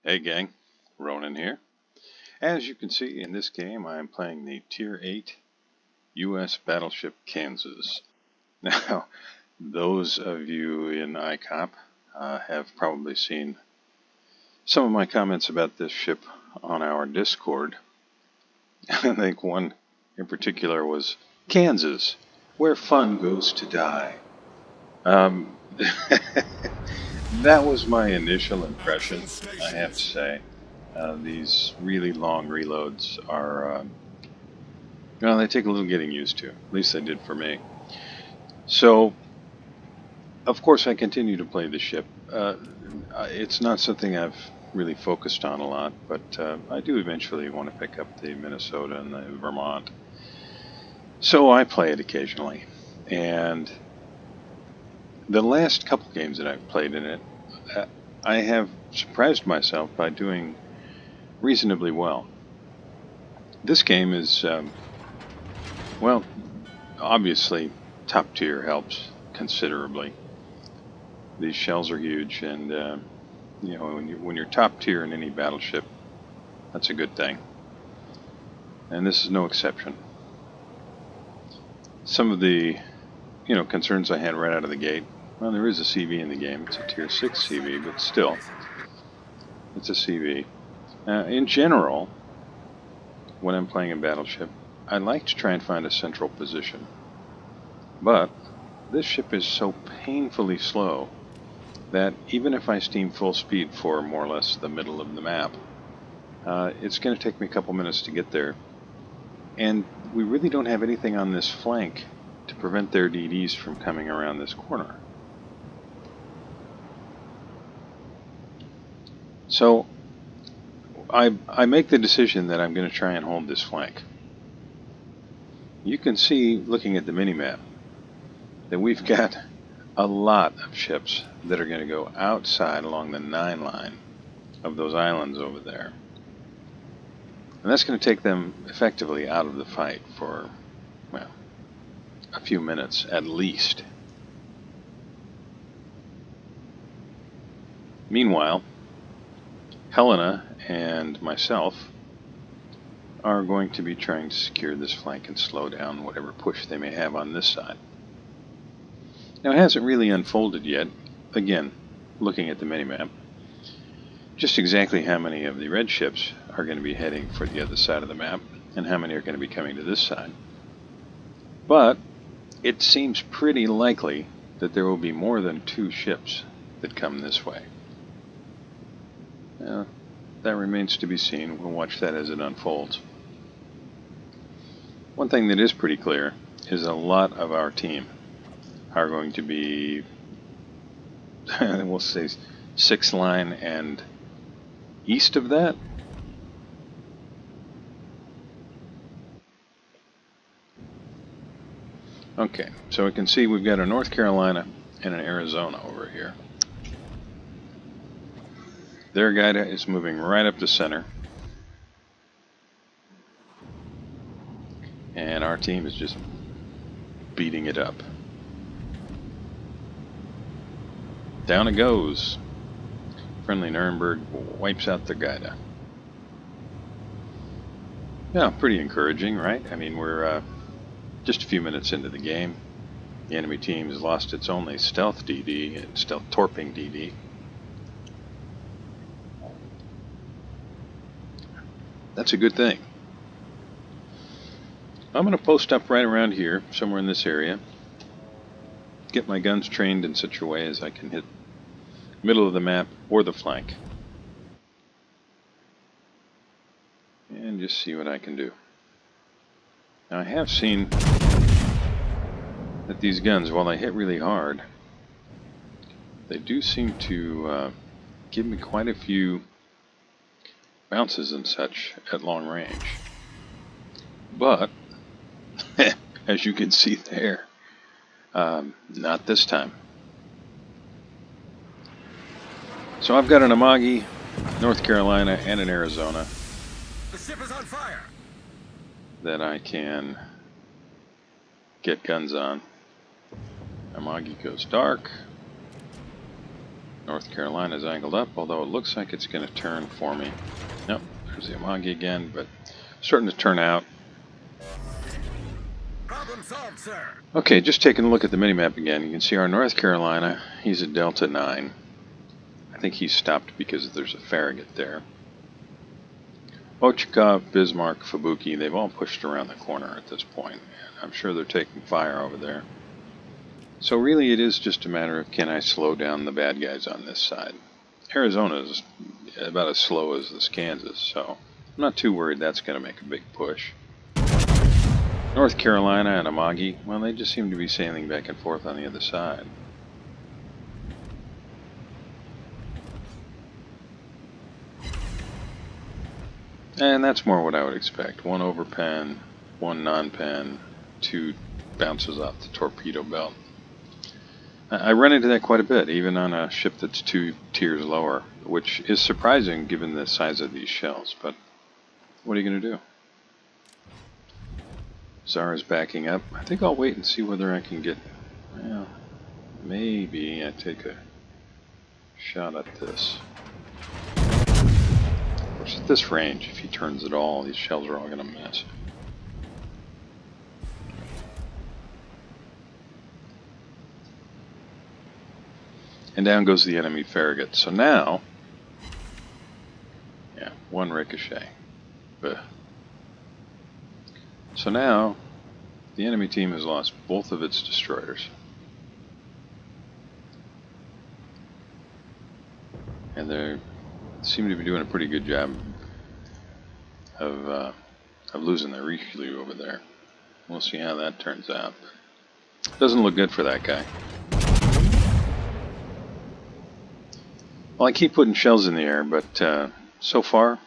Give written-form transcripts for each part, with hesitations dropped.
Hey gang, Ronan here. As you can see in this game, I am playing the Tier 8 U.S. battleship Kansas. Now, those of you in ICOP have probably seen some of my comments about this ship on our Discord. I think one in particular was Kansas, where fun goes to die. That was my initial impression, I have to say. These really long reloads are, well, they take a little getting used to. At least they did for me. So, of course, I continue to play the ship. It's not something I've really focused on a lot, but I do eventually want to pick up the Minnesota and the Vermont. So I play it occasionally. And the last couple games that I've played in it, I have surprised myself by doing reasonably well. This game is, well, obviously top tier helps considerably. These shells are huge, and you know, when you're top tier in any battleship, that's a good thing. And this is no exception. Some of the, concerns I had right out of the gate. Well, there is a CV in the game. It's a tier 6 CV, but still, it's a CV. In general, when I'm playing a battleship, I like to try and find a central position. But this ship is so painfully slow that even if I steam full speed for more or less the middle of the map, it's going to take me a couple minutes to get there. And we really don't have anything on this flank to prevent their DDs from coming around this corner. So I make the decision that I'm going to try and hold this flank. You can see, looking at the minimap, that we've got a lot of ships that are going to go outside along the 9 line of those islands over there. And that's going to take them effectively out of the fight for, well, a few minutes at least. Meanwhile, Helena and myself are going to be trying to secure this flank and slow down whatever push they may have on this side. Now, it hasn't really unfolded yet, again, looking at the minimap, just exactly how many of the red ships are going to be heading for the other side of the map, and how many are going to be coming to this side. But it seems pretty likely that there will be more than 2 ships that come this way. That remains to be seen. We'll watch that as it unfolds. One thing that is pretty clear is a lot of our team are going to be, we'll say, 6th line and east of that. Okay, so we can see we've got a North Carolina and an Arizona over here. Their guide is moving right up the center. And our team is just beating it up. Down it goes. Friendly Nuremberg wipes out the Gaida. Yeah, pretty encouraging, right? I mean, we're just a few minutes into the game. The enemy team has lost its only stealth DD and stealth torping DD. That's a good thing. I'm going to post up right around here, somewhere in this area. Get my guns trained in such a way as I can hit middle of the map or the flank. And just see what I can do. Now, I have seen that these guns, while they hit really hard, they do seem to give me quite a few bounces and such at long range. But, as you can see there, not this time. So I've got an Amagi, North Carolina, and an Arizona. The ship is on fire. That I can get guns on. Amagi goes dark. North Carolina's angled up, although it looks like it's going to turn for me. Nope, there's the Amagi again, but starting to turn out. Problem solved, sir. Okay, just taking a look at the minimap again. You can see our North Carolina, he's a Delta 9. I think he's stopped because there's a Farragut there. ICOP, Bismarck, Fubuki, they've all pushed around the corner at this point. I'm sure they're taking fire over there. So really it is just a matter of, can I slow down the bad guys on this side? Arizona is about as slow as this Kansas, so I'm not too worried that's going to make a big push. North Carolina and Amagi, well, they just seem to be sailing back and forth on the other side. And that's more what I would expect. One overpen, one non-pen, two bounces off the torpedo belt. I run into that quite a bit, even on a ship that's 2 tiers lower, which is surprising given the size of these shells, but what are you going to do? Zara's backing up. I think I'll wait and see whether I can get, well, maybe I take a shot at this. Of course, at this range, if he turns at all, these shells are all going to miss. And down goes the enemy Farragut. So now, yeah, one ricochet. Ugh. So now, the enemy team has lost both of its destroyers. And they seem to be doing a pretty good job of losing their Richelieu over there. We'll see how that turns out. Doesn't look good for that guy. Well, I keep putting shells in the air, but so far,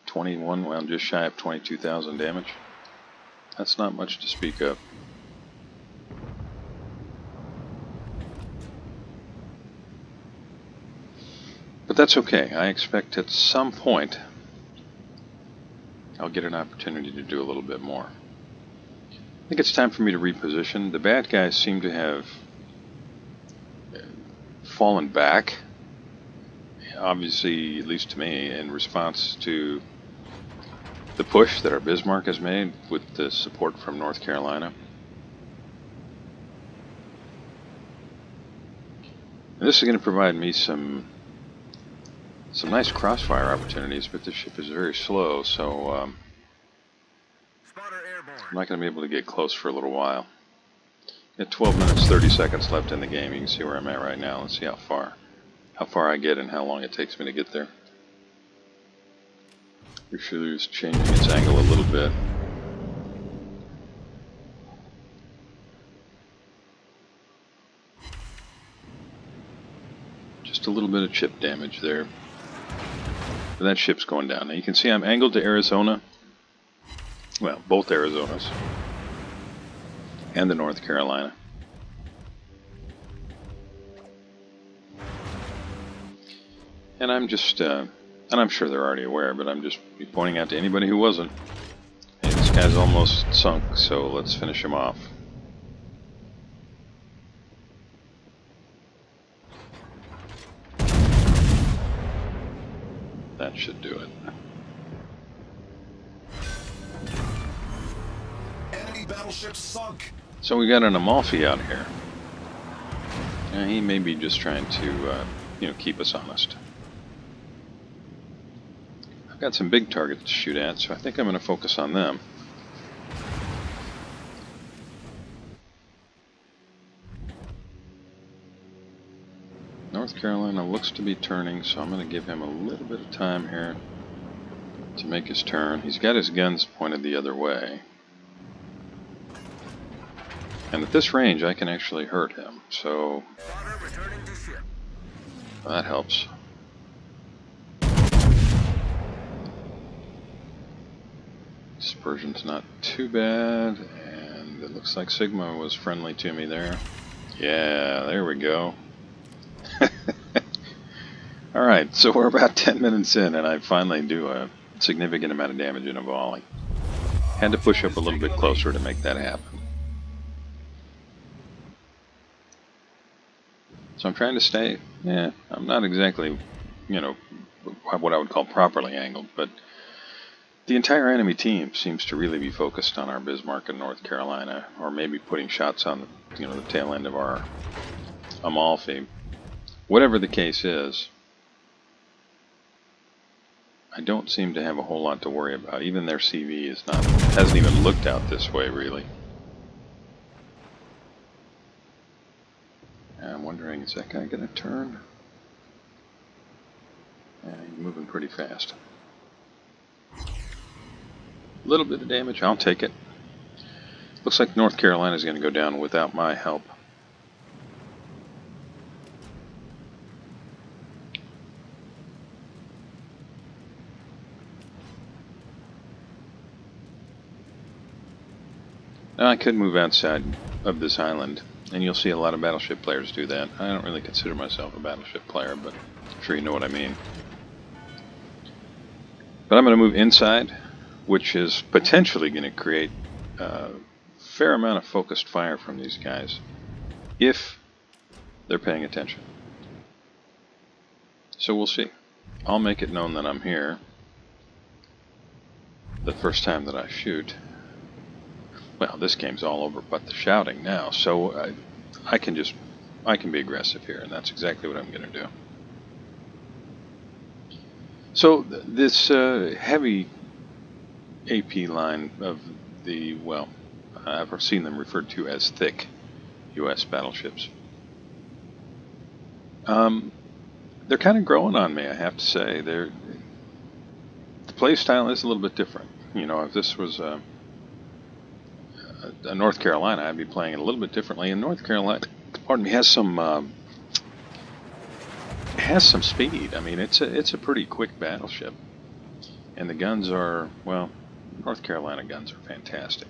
21, well, just shy of 22,000 damage. That's not much to speak of. But that's okay. I expect at some point I'll get an opportunity to do a little bit more. I think it's time for me to reposition. The bad guys seem to have fallen back, obviously, at least to me, in response to the push that our Bismarck has made with the support from North Carolina. And this is going to provide me some nice crossfire opportunities, but this ship is very slow, so I'm not going to be able to get close for a little while. At 12 minutes 30 seconds left in the game. You can see where I'm at right now. Let's see how far I get and how long it takes me to get there. Richelieu's changing its angle a little bit. Just a little bit of chip damage there. But that ship's going down. Now you can see I'm angled to Arizona. Well, both Arizonas. And the North Carolina. And I'm just, and I'm sure they're already aware, but I'm just pointing out to anybody who wasn't. Hey, this guy's almost sunk, so let's finish him off. That should do it. Enemy battleship sunk. So we got an Amalfi out here. He may be just trying to, keep us honest. I've got some big targets to shoot at, so I think I'm going to focus on them. North Carolina looks to be turning, so I'm going to give him a little bit of time here to make his turn. He's got his guns pointed the other way. And at this range, I can actually hurt him, so that helps. Dispersion's not too bad, and it looks like Sigma was friendly to me there. Yeah, there we go. Alright, so we're about 10 minutes in, and I finally do a significant amount of damage in a volley. Had to push up a little bit closer to make that happen. So I'm trying to stay, I'm not exactly, what I would call properly angled, but the entire enemy team seems to really be focused on our Bismarck in North Carolina, or maybe putting shots on the tail end of our Amalfi. Whatever the case is, I don't seem to have a whole lot to worry about. Even their CV hasn't even looked out this way, really. And I'm wondering, is that guy going to turn? Yeah, he's moving pretty fast. A little bit of damage, I'll take it. Looks like North Carolina is going to go down without my help. Now I could move outside of this island, and you'll see a lot of battleship players do that. I don't really consider myself a battleship player, but I'm sure you know what I mean. But I'm going to move inside, which is potentially going to create a fair amount of focused fire from these guys, if they're paying attention. So we'll see. I'll make it known that I'm here the first time that I shoot. Well, this game's all over but the shouting now, so I can be aggressive here, and that's exactly what I'm going to do. So this heavy AP line of the, well, I've seen them referred to as thick U.S. battleships. They're kind of growing on me, I have to say. The play style is a little bit different. If this was a North Carolina, I'd be playing it a little bit differently. And North Carolina, pardon me, has some speed. I mean, it's a pretty quick battleship, and the guns are, well, North Carolina guns are fantastic.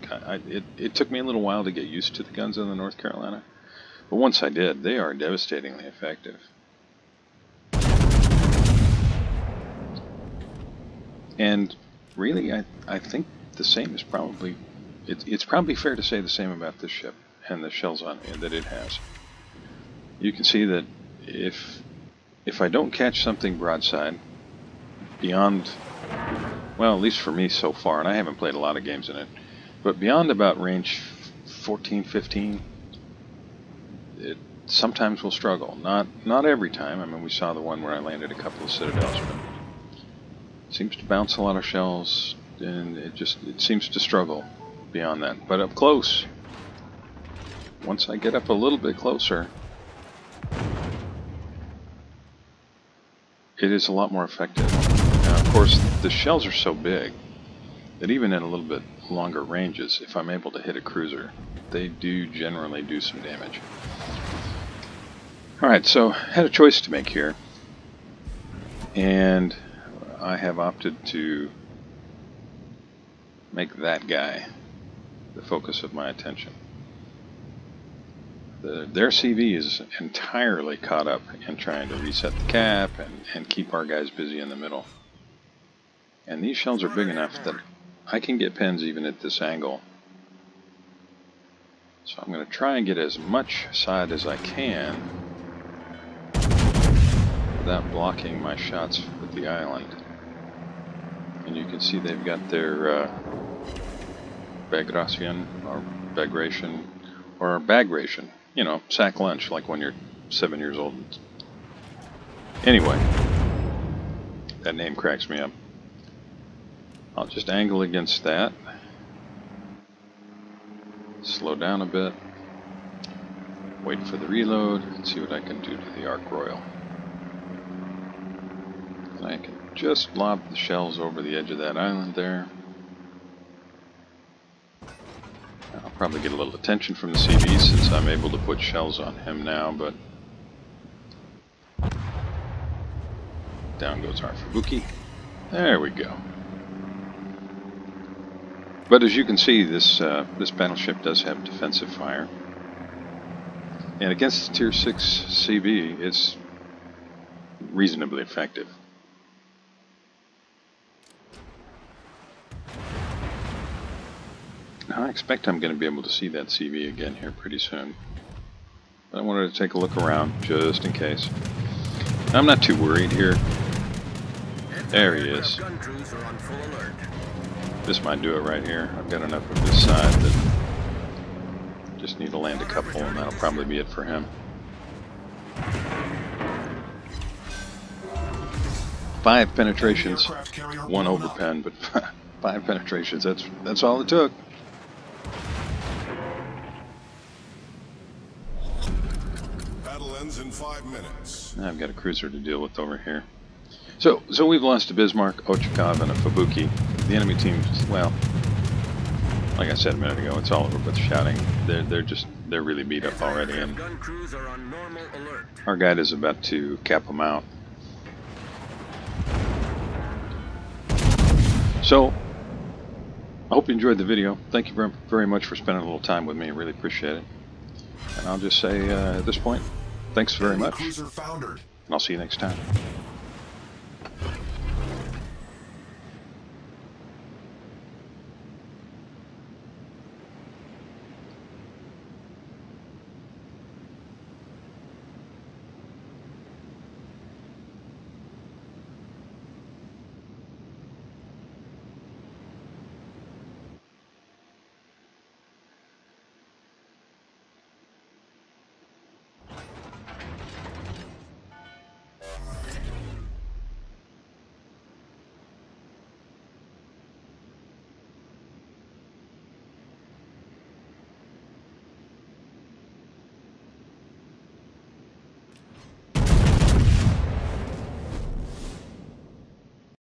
It took me a little while to get used to the guns on the North Carolina, but once I did, they are devastatingly effective. And really, I think the same is probably, it's probably fair to say the same about this ship and the shells on it that it has. You can see that if I don't catch something broadside beyond, well, at least for me so far, and I haven't played a lot of games in it, but beyond about range 14, 15, it sometimes will struggle. Not every time. I mean, we saw the one where I landed a couple of citadels, but it seems to bounce a lot of shells, and it seems to struggle beyond that. But up close, once I get up a little bit closer, it is a lot more effective. Now, of course, the shells are so big that even at a little bit longer ranges, if I'm able to hit a cruiser, they do generally do some damage. Alright, so I had a choice to make here, and I have opted to make that guy the focus of my attention. Their CV is entirely caught up in trying to reset the cap and keep our guys busy in the middle. And these shells are big enough that I can get pens even at this angle. So I'm going to try and get as much side as I can without blocking my shots with the island. And you can see they've got their bagration, or bagration, or bagration. Sack lunch, like when you're 7 years old. Anyway, that name cracks me up. I'll just angle against that. Slow down a bit. Wait for the reload, and see what I can do to the Ark Royal. And I can just lob the shells over the edge of that island there. I'll probably get a little attention from the CV since I'm able to put shells on him now, but down goes our Fubuki. There we go. But as you can see, this battleship does have defensive fire, and against the Tier 6 CV, it's reasonably effective. Now I expect I'm going to be able to see that CV again here pretty soon. But I wanted to take a look around, just in case. I'm not too worried here. There he is. This might do it right here. I've got enough of this side that just need to land a couple, and that'll probably be it for him. 5 penetrations, 1 overpen, but 5 penetrations. That's all it took. Battle ends in 5 minutes. I've got a cruiser to deal with over here. So we've lost a Bismarck, Ochakov, and a Fubuki. The enemy team, well, like I said a minute ago, it's all over with shouting. They're really beat up already, and our guide is about to cap them out. So, I hope you enjoyed the video. Thank you very, very much for spending a little time with me. I really appreciate it. And I'll just say at this point, thanks very much. And I'll see you next time.